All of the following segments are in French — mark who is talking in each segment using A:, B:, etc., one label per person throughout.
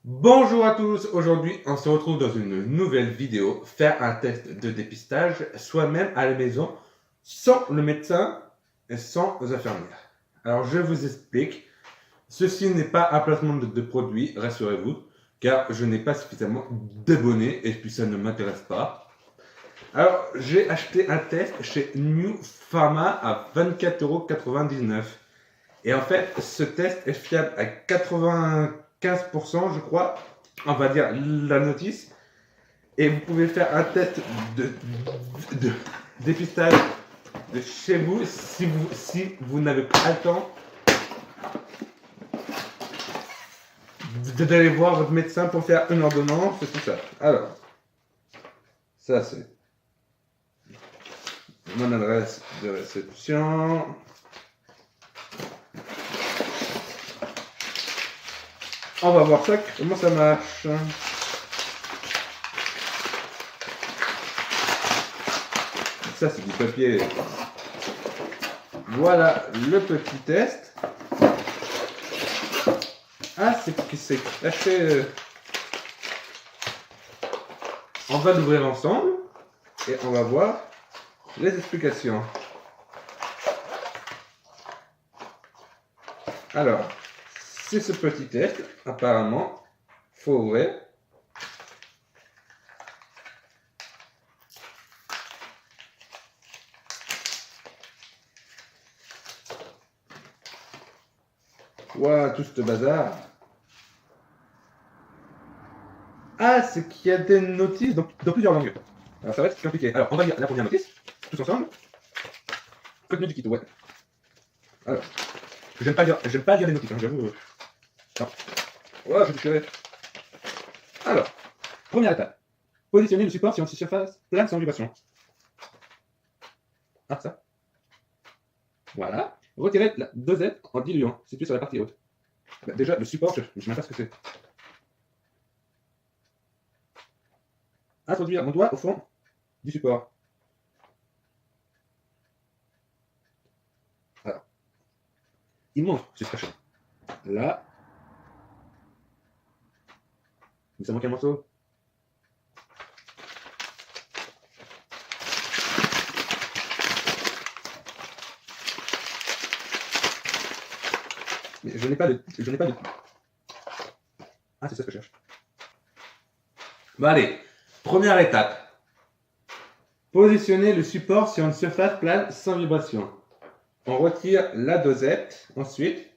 A: Bonjour à tous, aujourd'hui on se retrouve dans une nouvelle vidéo, faire un test de dépistage soi-même à la maison, sans le médecin et sans infirmière. Alors je vous explique, ceci n'est pas un placement de produit, rassurez-vous, car je n'ai pas suffisamment d'abonnés et puis ça ne m'intéresse pas. Alors j'ai acheté un test chez New Pharma à 24,99 €. Et en fait, ce test est fiable à 95%, je crois, on va dire la notice. Et vous pouvez faire un test de dépistage de chez vous si vous n'avez pas le temps d'aller voir votre médecin pour faire une ordonnance et tout ça. Alors, ça c'est mon adresse de réception. On va voir ça, comment ça marche. Ça c'est du papier. Voilà le petit test. Ah, c'est caché. On va l'ouvrir ensemble et on va voir les explications. Alors, c'est ce petit test, apparemment, faut ouvrir. Ouah, tout ce bazar. Ah, c'est qu'il y a des notices dans plusieurs langues. Alors ça va être compliqué. Alors, on va lire la première notice, tous ensemble. Contenu du kit, ouais. Alors, j'aime pas lire les notices, hein, j'avoue. Non. Ouais, je suis. Alors, première étape. Positionner le support sur une surface plane sans vibration. Ah, ça. Voilà. Retirer la dosette en diluant, située sur la partie haute. Bah, déjà, le support, je ne sais même pas ce que c'est. Introduire mon doigt au fond du support. Alors, il montre ce caché. Là. Mais ça manque un morceau. Mais je n'ai pas de. Ah, c'est ça que je cherche. Bon, allez. Première étape. Positionner le support sur une surface plane sans vibration. On retire la dosette. Ensuite.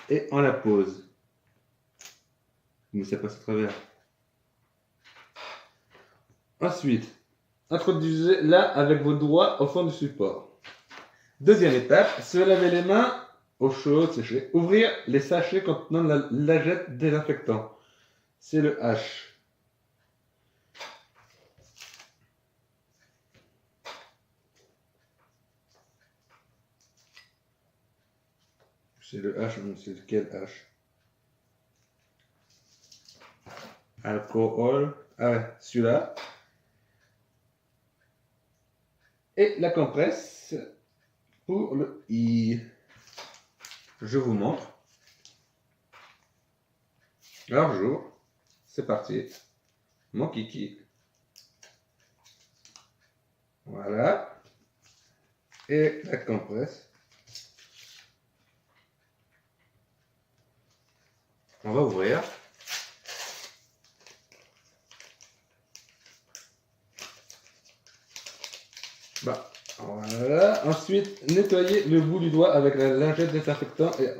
A: Et on la pose. Mais ça passe à travers. Ensuite, introduisez-la avec vos doigts au fond du support. Deuxième étape, se laver les mains au chaud, séché. Ouvrir les sachets contenant la lingette désinfectant. C'est le H. C'est le H, c'est lequel H? Alcool. Ah ouais, celui-là. Et la compresse pour le I. Je vous montre. Alors, jour. C'est parti. Mon kiki. Voilà. Et la compresse. On va ouvrir. Bah, voilà. Ensuite, nettoyez le bout du doigt avec la lingette désinfectant et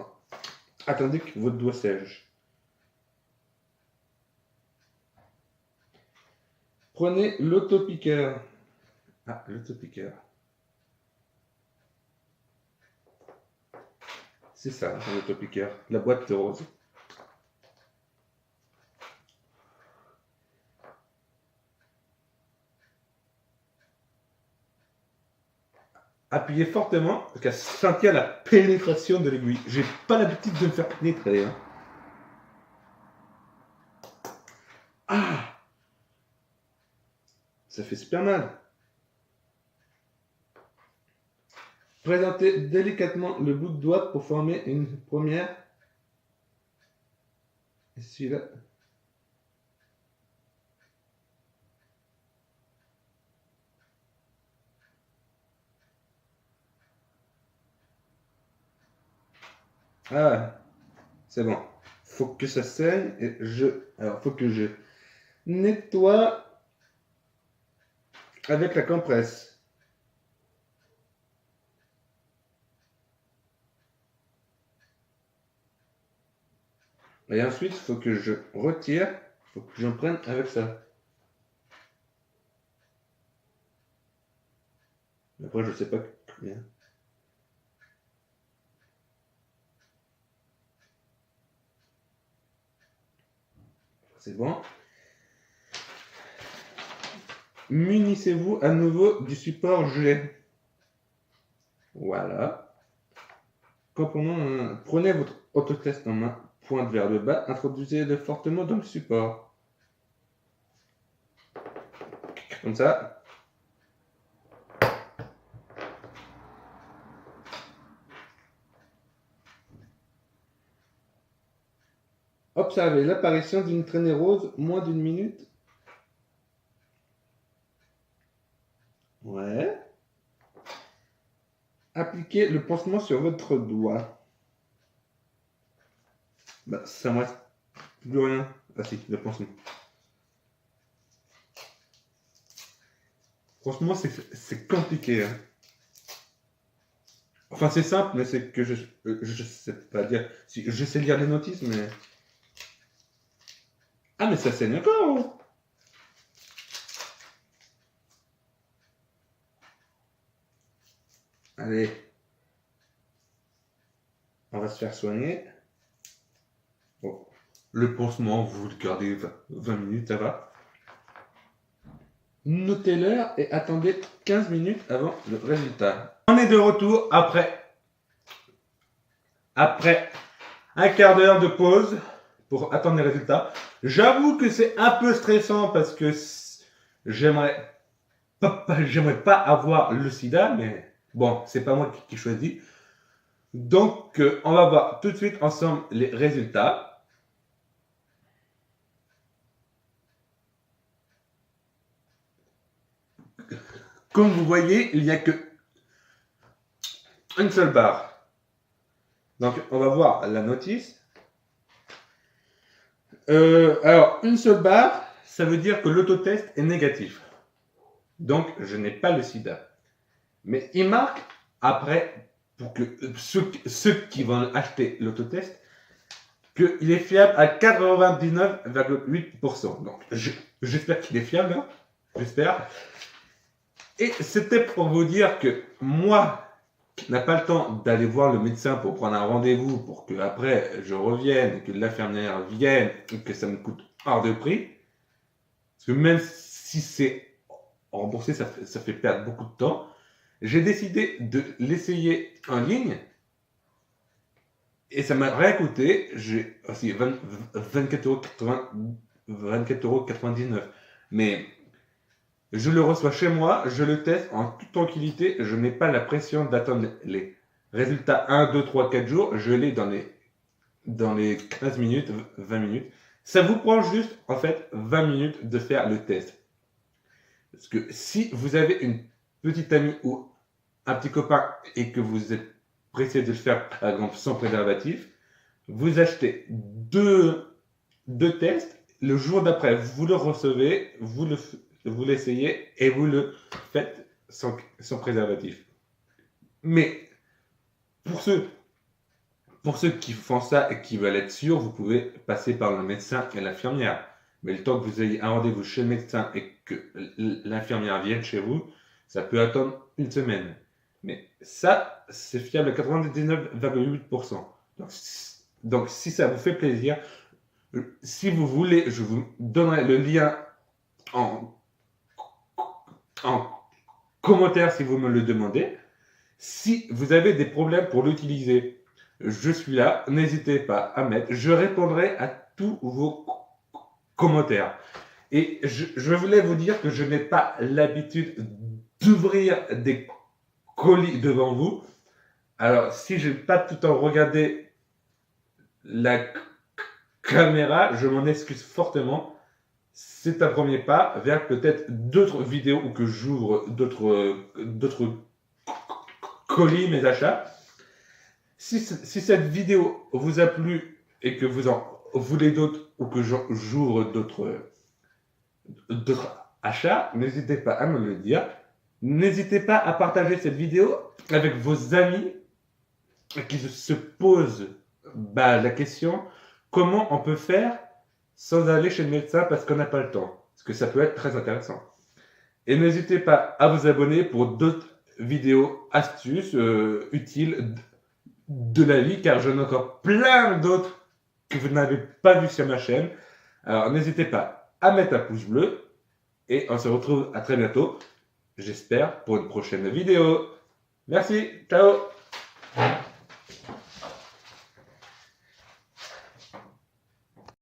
A: attendez que votre doigt sèche. Prenez l'autopiqueur. Ah, l'autopiqueur. C'est ça, l'autopiqueur. La boîte rose. Appuyez fortement jusqu'à sentir la pénétration de l'aiguille. J'ai pas l'habitude de me faire pénétrer. Hein. Ah, ça fait super mal. Présentez délicatement le bout de doigt pour former une première. Et celui-là. Ah, c'est bon. Faut que ça saigne et alors faut que je nettoie avec la compresse. Et ensuite, il faut que je retire, il faut que j'en prenne avec ça. Après, je sais pas combien. C'est bon. Munissez-vous à nouveau du support gelé. Voilà. Prenez votre autotest en main, pointe vers le bas, introduisez-le fortement dans le support. Comme ça. Observez l'apparition d'une traînée rose moins d'une minute. Ouais. Appliquez le pansement sur votre doigt. Bah, ça me reste plus rien. Ah si, le pansement. Franchement, c'est compliqué. Hein. Enfin, c'est simple, mais c'est que je sais pas dire. Si, je sais lire les notices, mais... Ah, mais ça saigne encore. Allez. On va se faire soigner. Bon. Le pansement, vous le gardez 20 minutes, ça va. Notez l'heure et attendez 15 minutes avant le résultat. On est de retour après un quart d'heure de pause pour attendre les résultats. J'avoue que c'est un peu stressant parce que j'aimerais pas avoir le sida, mais bon, c'est pas moi qui choisis. Donc, on va voir tout de suite ensemble les résultats. Comme vous voyez, il n'y a que une seule barre. Donc, on va voir la notice. Alors, une seule barre, ça veut dire que l'autotest est négatif. Donc, je n'ai pas le sida. Mais il marque après, pour que ceux qui vont acheter l'autotest, qu'il est fiable à 99,8%. Donc, j'espère qu'il est fiable, hein, j'espère. Et c'était pour vous dire que moi, qui n'a pas le temps d'aller voir le médecin pour prendre un rendez-vous, pour que après je revienne, que l'infirmière vienne, que ça me coûte hors de prix, parce que même si c'est remboursé, ça fait perdre beaucoup de temps, j'ai décidé de l'essayer en ligne. Et ça m'a rien coûté, j'ai aussi 24,99 €. Mais je le reçois chez moi, je le teste en toute tranquillité, je n'ai pas la pression d'attendre les résultats 1, 2, 3, 4 jours, je l'ai dans les 15 minutes, 20 minutes. Ça vous prend juste, en fait, 20 minutes de faire le test. Parce que si vous avez une petite amie ou un petit copain et que vous êtes pressé de le faire, par exemple, sans préservatif, vous achetez deux tests, le jour d'après, vous le recevez, vous l'essayez et vous le faites sans préservatif. Mais pour ceux qui font ça et qui veulent être sûrs, vous pouvez passer par le médecin et l'infirmière. Mais le temps que vous ayez un rendez-vous chez le médecin et que l'infirmière vienne chez vous, ça peut attendre une semaine. Mais ça, c'est fiable à 99,8%. Donc, si ça vous fait plaisir, si vous voulez, je vous donnerai le lien en commentaire si vous me le demandez. Si vous avez des problèmes pour l'utiliser, je suis là, n'hésitez pas à mettre, je répondrai à tous vos commentaires. Et je voulais vous dire que je n'ai pas l'habitude d'ouvrir des colis devant vous, Alors, si j'ai pas tout le temps regardé la caméra, je m'en excuse fortement. C'est un premier pas vers peut-être d'autres vidéos ou que j'ouvre d'autres colis, mes achats. Si cette vidéo vous a plu et que vous en voulez d'autres ou que j'ouvre d'autres achats, n'hésitez pas à me le dire. N'hésitez pas à partager cette vidéo avec vos amis qui se posent la question comment on peut faire sans aller chez le médecin parce qu'on n'a pas le temps. Parce que ça peut être très intéressant. Et n'hésitez pas à vous abonner pour d'autres vidéos, astuces utiles de la vie, car j'en ai encore plein d'autres que vous n'avez pas vu sur ma chaîne. Alors n'hésitez pas à mettre un pouce bleu et on se retrouve à très bientôt, j'espère, pour une prochaine vidéo. Merci, ciao!